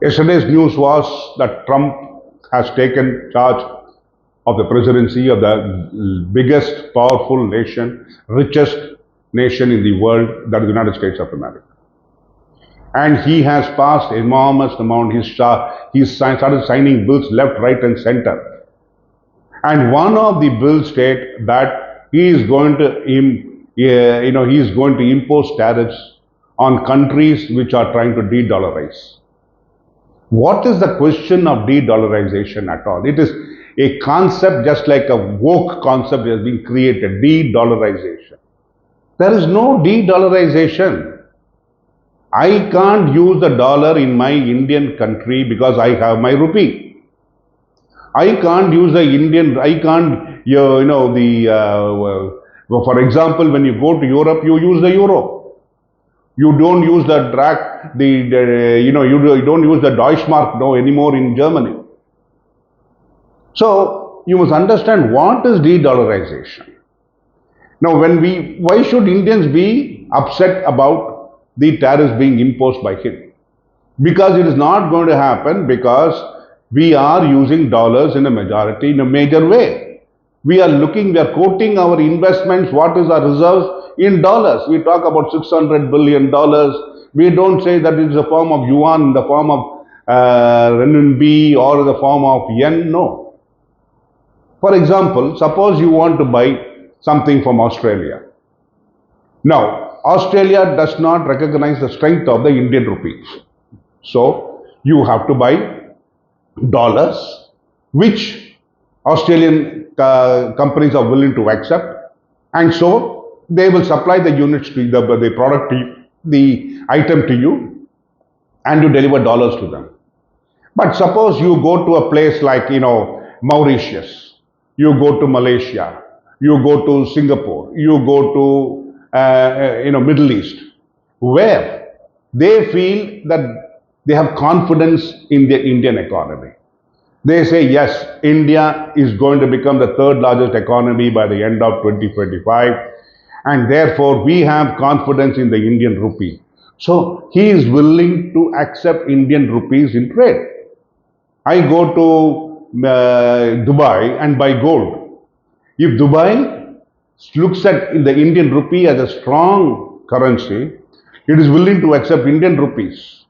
Yesterday's news was that Trump has taken charge of the presidency of the biggest, powerful nation, richest nation in the world, that is the United States of America. And he has passed enormous amount. He's started signing bills left, right, and center. And one of the bills state that he is going to, he is going to impose tariffs on countries which are trying to de-dollarize. What is the question of de-dollarization at all? It is a concept, just like a woke concept has been created, de-dollarization. There is no de-dollarization. I can't use the dollar in my Indian country because I have my rupee. I can't use the Indian, I can't, for example, when you go to Europe, you use the euro. You don't use the you don't use the Deutschmark no anymore in Germany. So you must understand what is de-dollarization. Now, why should Indians be upset about the tariffs being imposed by him? Because it is not going to happen, because we are using dollars in a major way. We are quoting our investments, what is our reserves in dollars. We talk about $600 billion. We don't say that it is a form of yuan, in the form of renminbi or the form of yen. No. For example, suppose you want to buy something from Australia. Now, Australia does not recognize the strength of the Indian rupees. So, you have to buy dollars, which Australian companies are willing to accept, and so they will supply the units to the product to you, the item to you, and you deliver dollars to them. But suppose you go to a place like Mauritius, you go to Malaysia, you go to Singapore, you go to Middle East, where they feel that they have confidence in the Indian economy. They say, yes, India is going to become the third largest economy by the end of 2025, and therefore we have confidence in the Indian rupee. So he is willing to accept Indian rupees in trade. I go to Dubai and buy gold. If Dubai looks at the Indian rupee as a strong currency, it is willing to accept Indian rupees.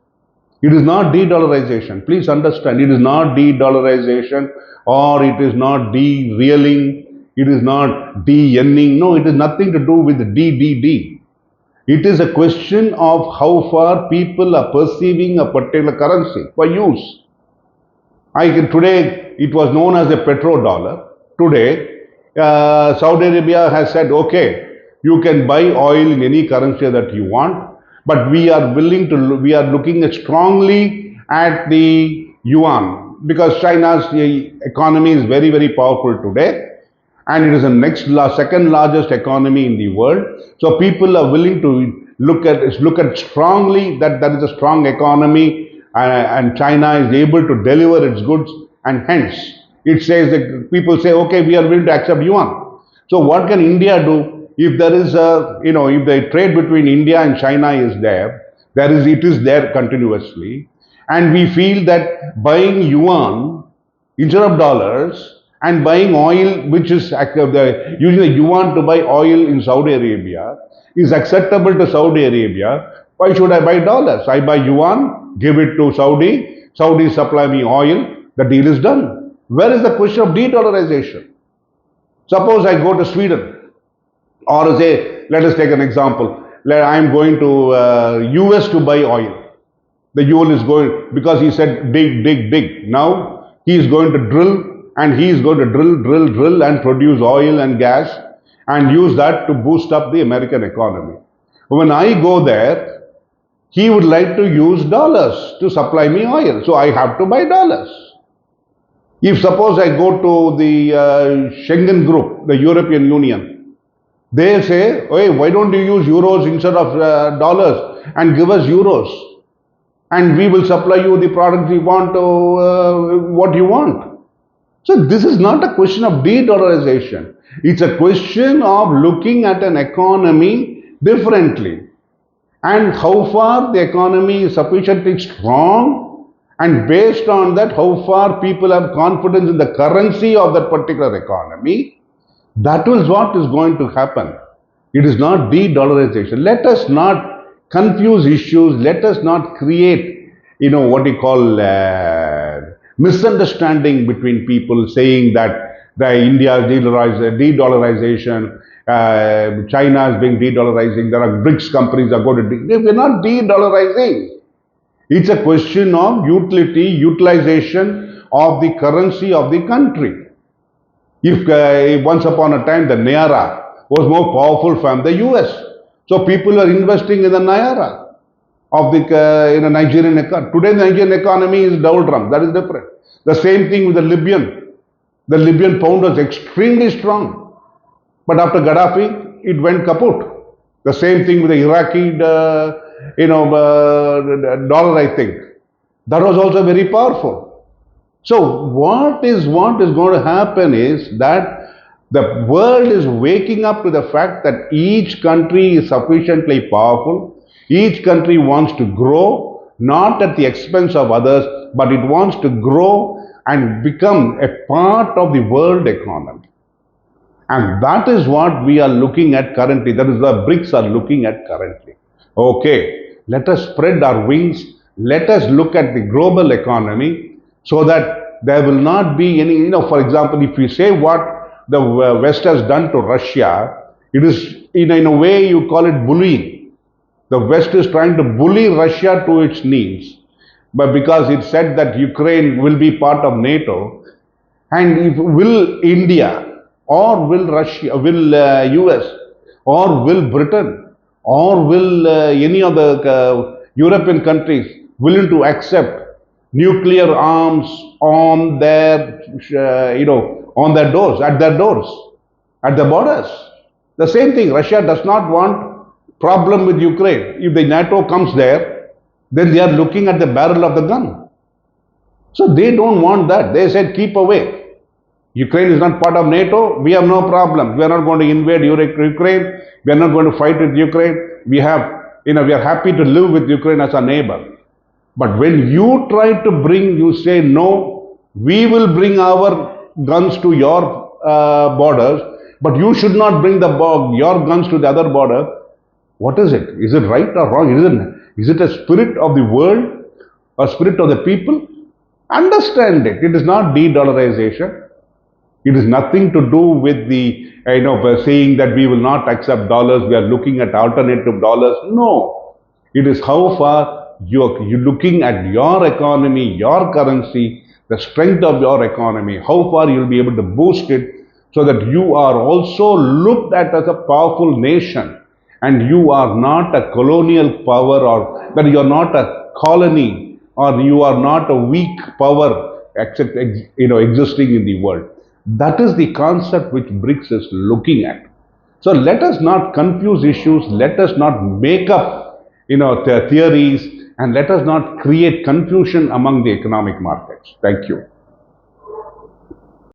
It is not de-dollarization. Please understand, it is not de-dollarization, or it is not de-realing, it is not de-yenning. No, it has nothing to do with DDD. It is a question of how far people are perceiving a particular currency for use. Today, it was known as a petrodollar. Today, Saudi Arabia has said, okay, you can buy oil in any currency that you want, but we are looking at strongly at the yuan, because China's economy is very, very powerful today, and it is the second largest economy in the world. So people are willing to look at strongly that there is a strong economy, and China is able to deliver its goods, and hence it says that people say, okay, we are willing to accept yuan. So what can India do? If there is if the trade between India and China is there, it is there continuously, and we feel that buying yuan instead of dollars and buying oil, which is using the yuan to buy oil in Saudi Arabia, is acceptable to Saudi Arabia. Why should I buy dollars? I buy yuan, give it to Saudi, Saudi supply me oil, the deal is done. Where is the question of de-dollarization? Suppose I go to Sweden, or say, let us take an example. I am going to US to buy oil. The US is going, because he said dig. Now he is going to drill, and he is going to drill and produce oil and gas and use that to boost up the American economy. When I go there, he would like to use dollars to supply me oil. So I have to buy dollars. If suppose I go to the Schengen group, the European Union, they say, hey, why don't you use euros instead of dollars, and give us euros, and we will supply you the product you want, what you want. So this is not a question of de-dollarization. It's a question of looking at an economy differently, and how far the economy is sufficiently strong And based on that, how far people have confidence in the currency of that particular economy, that is what is going to happen. It is not de-dollarization. Let us not confuse issues. Let us not create, what you call misunderstanding between people saying that the India de-dollarization, China is being de-dollarizing. There are BRICS companies are going to. We're not de-dollarizing. It's a question of utilization of the currency of the country. If once upon a time the Naira was more powerful from the US, so people are investing in the Naira of the Nigerian economy. Today the Nigerian economy is doldrum. That is different. The same thing with the Libyan. The Libyan pound was extremely strong, but after Gaddafi, it went kaput. The same thing with the Iraqi, dollar. I think that was also very powerful. So what is going to happen is that the world is waking up to the fact that each country is sufficiently powerful. Each country wants to grow, not at the expense of others, but it wants to grow and become a part of the world economy. And that is what we are looking at currently. That is what BRICS are looking at currently. Okay, let us spread our wings. Let us look at the global economy so that there will not be any, for example, if you say what the West has done to Russia, it is in a way you call it bullying. The West is trying to bully Russia to its knees, but because it said that Ukraine will be part of NATO, and if will India or will Russia, will US or will Britain or will any of the European countries willing to accept nuclear arms on their, on their doors, at their doors, at the borders? The same thing. Russia does not want problem with Ukraine. If the NATO comes there, then they are looking at the barrel of the gun. So they don't want that. They said keep away. Ukraine is not part of NATO. We have no problem. We are not going to invade Ukraine. We are not going to fight with Ukraine. We are happy to live with Ukraine as a neighbor. But when you try to you say, no, we will bring our guns to your borders, but you should not bring your guns to the other border. What is it? Is it right or wrong? Is it a spirit of the world, a spirit of the people? Understand it. It is not de-dollarization. It is nothing to do with the, saying that we will not accept dollars. We are looking at alternative dollars. No. It is how far you're looking at your economy, your currency, the strength of your economy, how far you'll be able to boost it so that you are also looked at as a powerful nation and you are not a colonial power, or that you are not a colony, or you are not a weak power except existing in the world. That is the concept which BRICS is looking at. So let us not confuse issues. Let us not make up theories, and let us not create confusion among the economic markets. Thank you.